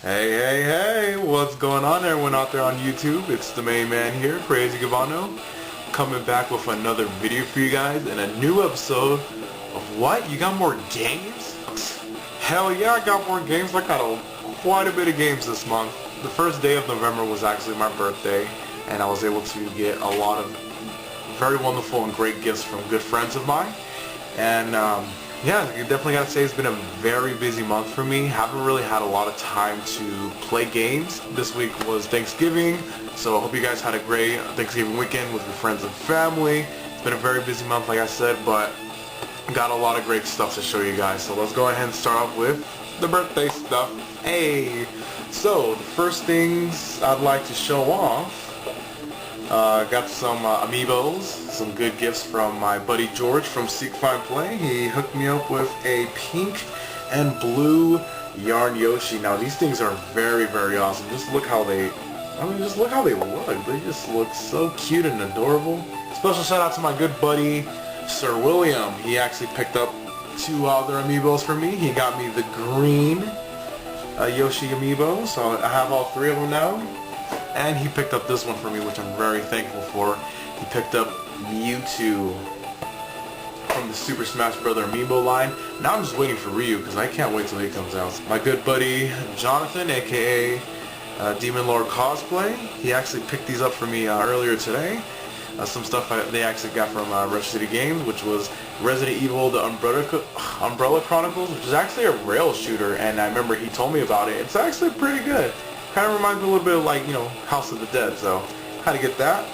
Hey, what's going on everyone out there on YouTube? It's the main man here, Crazy Gavano, coming back with another video for you guys and a new episode of what? You got more games? Hell yeah, I got more games. I got quite a bit of games this month. The first day of November was actually my birthday, and I was able to get a lot of very wonderful and great gifts from good friends of mine. And yeah, you definitely gotta say it's been a very busy month for me. Haven't really had a lot of time to play games. This week was Thanksgiving, so I hope you guys had a great Thanksgiving weekend with your friends and family. It's been a very busy month, like I said, but got a lot of great stuff to show you guys. So let's go ahead and start off with the birthday stuff. Hey, so the first things I'd like to show off, got some amiibos, some good gifts from my buddy George from Seek Find Play. He hooked me up with a pink and blue Yarn Yoshi. Now these things are very, very awesome. Just look how they, just look how they look. They just look so cute and adorable. Special shout out to my good buddy Sir William. He actually picked up two other amiibos for me. He got me the green Yoshi amiibo, so I have all three of them now. And he picked up this one for me, which I'm very thankful for. He picked up Mewtwo from the Super Smash Bros. Amiibo line. Now I'm just waiting for Ryu, because I can't wait till he comes out. My good buddy Jonathan, aka Demon Lord Cosplay, he actually picked these up for me earlier today. Some stuff they actually got from Rush City Games, which was Resident Evil The Umbrella Chronicles, which is actually a rail shooter, and I remember he told me about it. It's actually pretty good. Kind of reminds me a little bit of, like, you know, House of the Dead, so had to get that.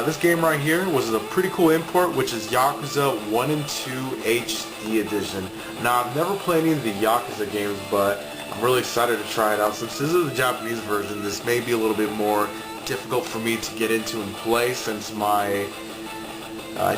This game right here was a pretty cool import, which is Yakuza 1 and 2 HD Edition. Now, I've never played any of the Yakuza games, but I'm really excited to try it out. Since this is the Japanese version, this may be a little bit more difficult for me to get into and play, since my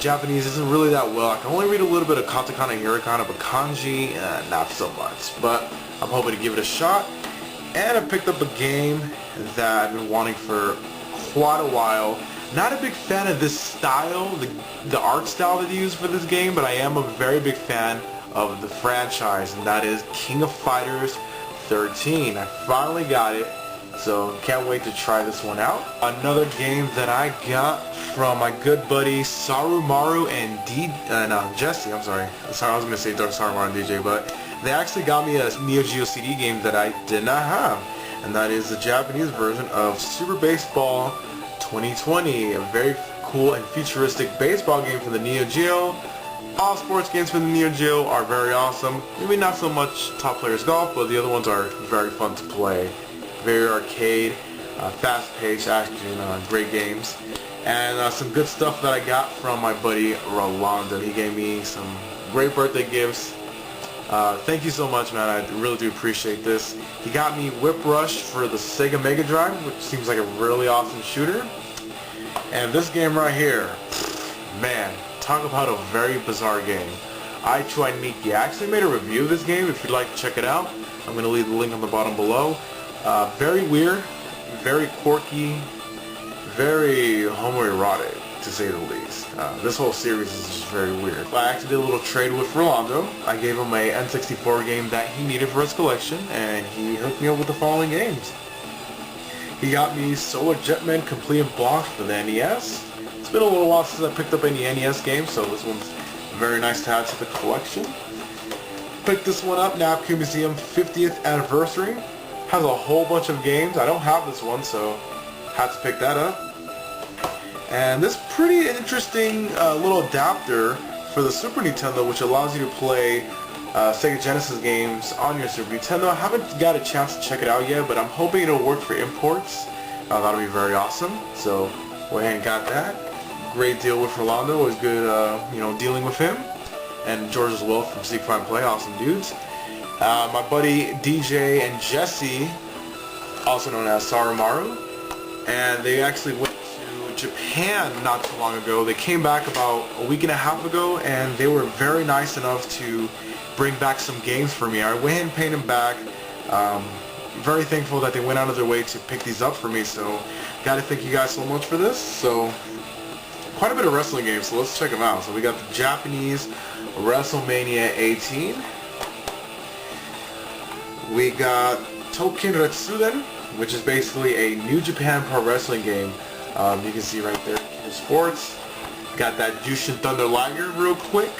Japanese isn't really that well. I can only read a little bit of katakana, hiragana, but kanji, not so much. But I'm hoping to give it a shot. And I picked up a game that I've been wanting for quite a while. Not a big fan of this style, the art style that they use for this game, but I am a very big fan of the franchise, and that is King of Fighters 13. I finally got it, so can't wait to try this one out. Another game that I got from my good buddy Sarumaru and Jesse, I'm sorry. Sorry, I was going to say Sarumaru and DJ, but they actually got me a Neo Geo CD game that I did not have, and that is the Japanese version of Super Baseball 2020, a very cool and futuristic baseball game for the Neo Geo. All sports games for the Neo Geo are very awesome. Maybe not so much Top Players Golf, but the other ones are very fun to play. Very arcade, fast-paced action, great games. And some good stuff that I got from my buddy Rolando. He gave me some great birthday gifts. Thank you so much, man. I really do appreciate this. He got me Whip Rush for the Sega Mega Drive, which seems like a really awesome shooter. And this game right here, man, talk about a very bizarre game. I Tried Mickey. I actually made a review of this game. If you'd like to check it out, I'm going to leave the link on the bottom below. Very weird, very quirky, very homoerotic, to say the least. This whole series is just very weird. I actually did a little trade with Rolando. I gave him a N64 game that he needed for his collection, and he hooked me up with the following games. He got me Solar Jetman Complete in Block for the NES. It's been a little while since I picked up any NES games, so this one's very nice to add to the collection. Picked this one up, Napkin Museum 50th Anniversary. Has a whole bunch of games. I don't have this one, so had to pick that up. And this pretty interesting little adapter for the Super Nintendo, which allows you to play Sega Genesis games on your Super Nintendo. I haven't got a chance to check it out yet, but I'm hoping it'll work for imports. That'll be very awesome. So went ahead and got that. Great deal with Rolando. It was good, you know, dealing with him. And George as well from Seek Find Play. Awesome dudes. My buddy DJ and Jesse, also known as Sarumaru, and they actually went to Japan not too long ago. They came back about a week and a half ago, and they were very nice enough to bring back some games for me. I went ahead and paid them back. Very thankful that they went out of their way to pick these up for me, so gotta thank you guys so much for this. So quite a bit of wrestling games, so let's check them out. So we got the Japanese WrestleMania 18. We got Token Retsuden, which is basically a New Japan Pro Wrestling game. You can see right there in sports. Got that Jushin Thunder Liger real quick.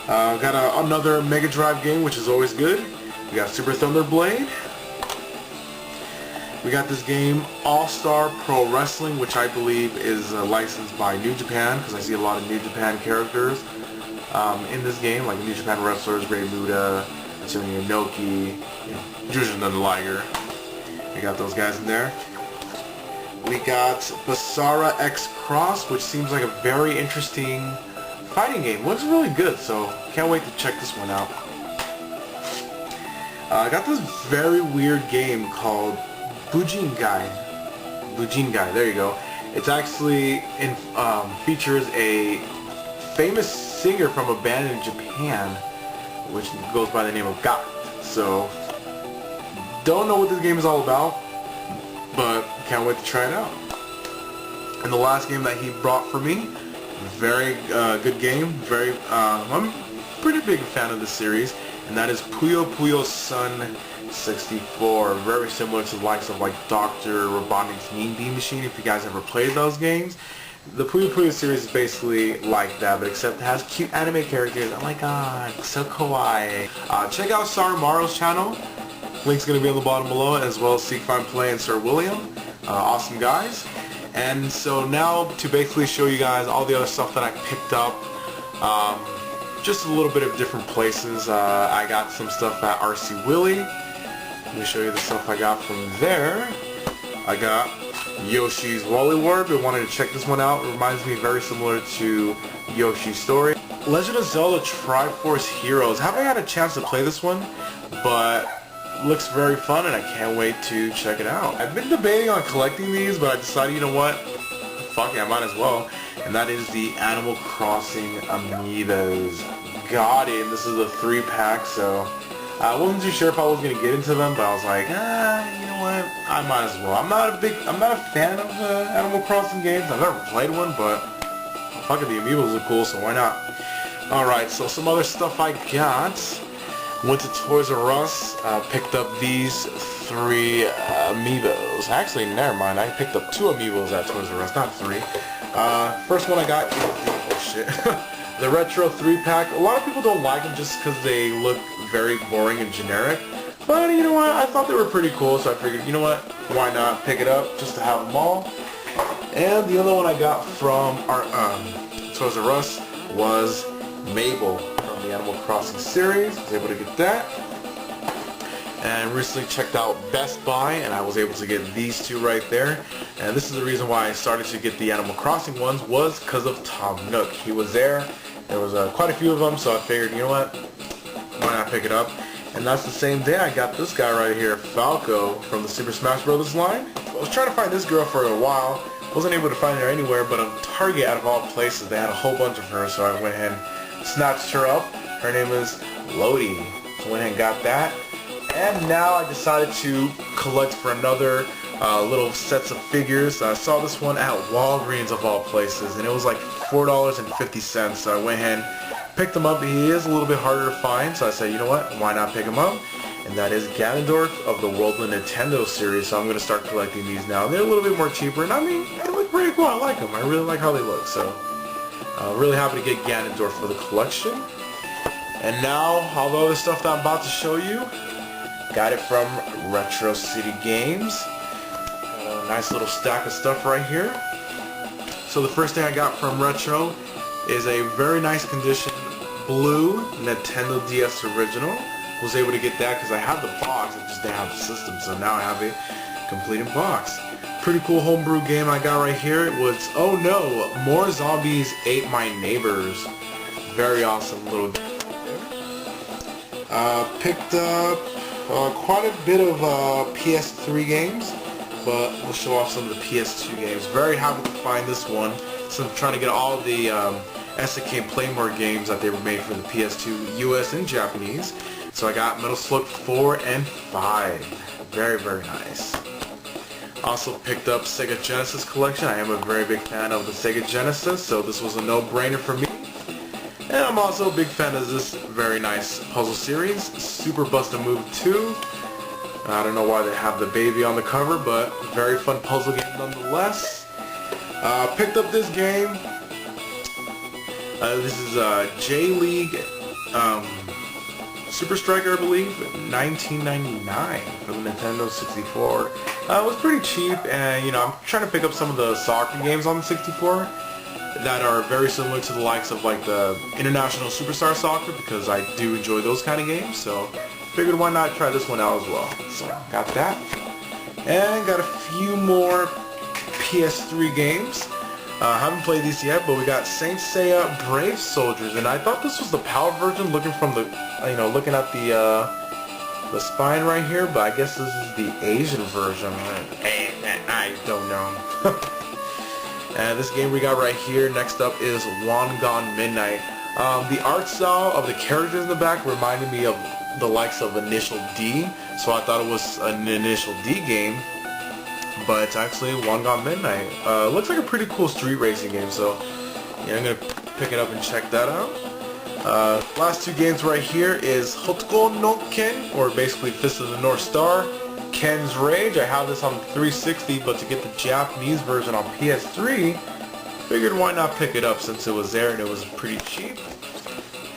Got another Mega Drive game, which is always good. We got Super Thunder Blade. We got this game, All-Star Pro Wrestling, which I believe is licensed by New Japan, because I see a lot of New Japan characters in this game, like New Japan wrestlers, Great Muta, Atsushi Inoki, Jushin Thunder Liger. We got those guys in there. We got Basara X Cross, which seems like a very interesting fighting game. Looks really good, so can't wait to check this one out. I got this very weird game called Bujingai. Bujingai, there you go. It's actually features a famous singer from a band in Japan, which goes by the name of Gat. So, don't know what this game is all about, but can't wait to try it out. And the last game that he brought for me, very good game. I'm a pretty big fan of this series, and that is Puyo Puyo Sun 64, very similar to the likes of like Dr. Robotnik's Mean Bean Machine, if you guys ever played those games. The Puyo Puyo series is basically like that, but except it has cute anime characters. Oh my god, so kawaii. Check out Saramaro's channel. Link's going to be on the bottom below, as well as Seek, Find, Play, and Sir William. Awesome guys. And so now to basically show you guys all the other stuff that I picked up. Just a little bit of different places. I got some stuff at RC Willie. Let me show you the stuff I got from there. I got Yoshi's Woolly World. I wanted to check this one out. It reminds me very similar to Yoshi's Story. Legend of Zelda Triforce Heroes. Haven't had a chance to play this one, but looks very fun and I can't wait to check it out. I've been debating on collecting these, but I decided, you know what? Fuck it, I might as well. And that is the Animal Crossing Amiibos. Got it. This is a 3-pack, so I wasn't too sure if I was gonna get into them, but I was like, you know what? I might as well. I'm not a fan of Animal Crossing games. I've never played one, but fuck it, the Amiibos look cool, so why not? Alright, so some other stuff I got. Went to Toys R Us, picked up these 3 Amiibos. Actually, never mind, I picked up 2 Amiibos at Toys R Us, not 3. First one I got is oh shit. The Retro 3-pack. A lot of people don't like them just because they look very boring and generic. But you know what, I thought they were pretty cool, so I figured, you know what, why not pick it up just to have them all. And the other one I got from our Toys R Us was Mabel from the Animal Crossing series. I was able to get that. And recently checked out Best Buy, and I was able to get these 2 right there. And this is the reason why I started to get the Animal Crossing ones, was because of Tom Nook. He was there. There was quite a few of them, so I figured, you know what, why not pick it up? And that's the same day I got this guy right here, Falco, from the Super Smash Bros. Line. I was trying to find this girl for a while. Wasn't able to find her anywhere, but on Target, out of all places, they had a whole bunch of her, so I went ahead and snatched her up. Her name is Lodi. So I went ahead and got that. And now I decided to collect for another little sets of figures. I saw this one at Walgreens of all places, and it was like $4.50. So I went ahead and picked them up. He is a little bit harder to find, so I said, you know what, why not pick him up? And that is Ganondorf of the World of Nintendo series. So I'm going to start collecting these now. They're a little bit more cheaper, and I mean, they look pretty cool. I like them. I really like how they look. So really happy to get Ganondorf for the collection. And now, all the other stuff that I'm about to show you, got it from Retro City Games. Got a nice little stack of stuff right here. So the first thing I got from Retro is a very nice condition blue Nintendo DS original. Was able to get that because I had the box, I just didn't have the system, so now I have a completed box. Pretty cool homebrew game I got right here. It was, oh no, More Zombies Ate My Neighbors. Very awesome little game. Picked up quite a bit of PS3 games, but we'll show off some of the PS2 games. Very happy to find this one, so I'm trying to get all the SNK Playmore games that they were made for the PS2, US and Japanese. So I got Metal Slug 4 and 5. Very, very nice. Also picked up Sega Genesis collection. I am a very big fan of the Sega Genesis, so this was a no-brainer for me. And I'm also a big fan of this very nice puzzle series, Super Bust a Move 2. I don't know why they have the baby on the cover, but very fun puzzle game nonetheless. Picked up this game. This is J-League Super Striker, I believe, $19.99 for the Nintendo 64. It was pretty cheap, and you know, I'm trying to pick up some of the soccer games on the 64 that are very similar to the likes of like the International Superstar Soccer, because I do enjoy those kind of games. So figured why not try this one out as well. So got that, and got a few more PS3 games. Haven't played these yet, but we got Saint Seiya Brave Soldiers, and I thought this was the PAL version, looking from the, looking at the spine right here, but I guess this is the Asian version. I don't know. And this game we got right here next up is Wangan Midnight. The art style of the characters in the back reminded me of the likes of Initial D, so I thought it was an Initial D game. But it's actually Wangan Midnight. Looks like a pretty cool street racing game, so yeah, I'm gonna pick it up and check that out. Last two games right here is Hokuto no Ken, or basically Fist of the North Star, Ken's Rage. I have this on 360, but to get the Japanese version on PS3, figured why not pick it up since it was there and it was pretty cheap.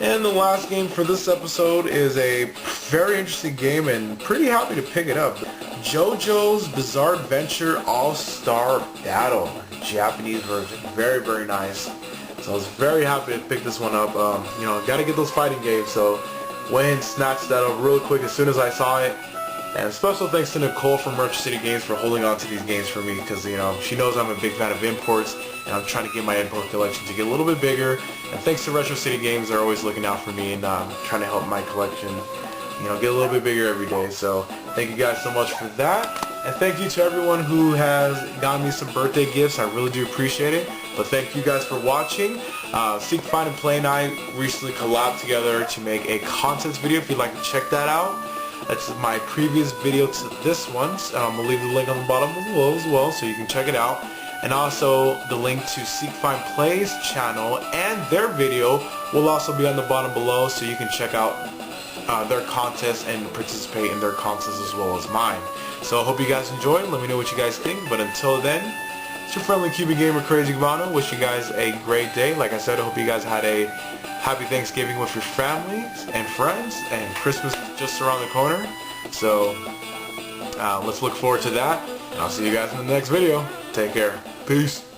And the last game for this episode is a very interesting game, and pretty happy to pick it up. JoJo's Bizarre Adventure All-Star Battle, Japanese version. Very, very nice. So I was very happy to pick this one up. Gotta get those fighting games, so went and snatched that up real quick as soon as I saw it. And special thanks to Nicole from Retro City Games for holding on to these games for me, because she knows I'm a big fan of imports, and I'm trying to get my import collection to get a little bit bigger. And thanks to Retro City Games, they're always looking out for me and trying to help my collection get a little bit bigger every day. So thank you guys so much for that, and thank you to everyone who has gotten me some birthday gifts. I really do appreciate it. But thank you guys for watching. Seek, Find, and Play and I recently collabed together to make a contest video. If you'd like to check that out, that's my previous video to this one. I'm gonna leave the link on the bottom below as well, so you can check it out. And also the link to Seek, Find, Play's channel and their video will also be on the bottom below, so you can check out their contest and participate in their contests as well as mine. So I hope you guys enjoyed. Let me know what you guys think. But until then, it's your friendly Cuban gamer, Crazy Gavano. Wish you guys a great day. Like I said, I hope you guys had a happy Thanksgiving with your families and friends, and Christmas just around the corner. So let's look forward to that. And I'll see you guys in the next video. Take care. Peace.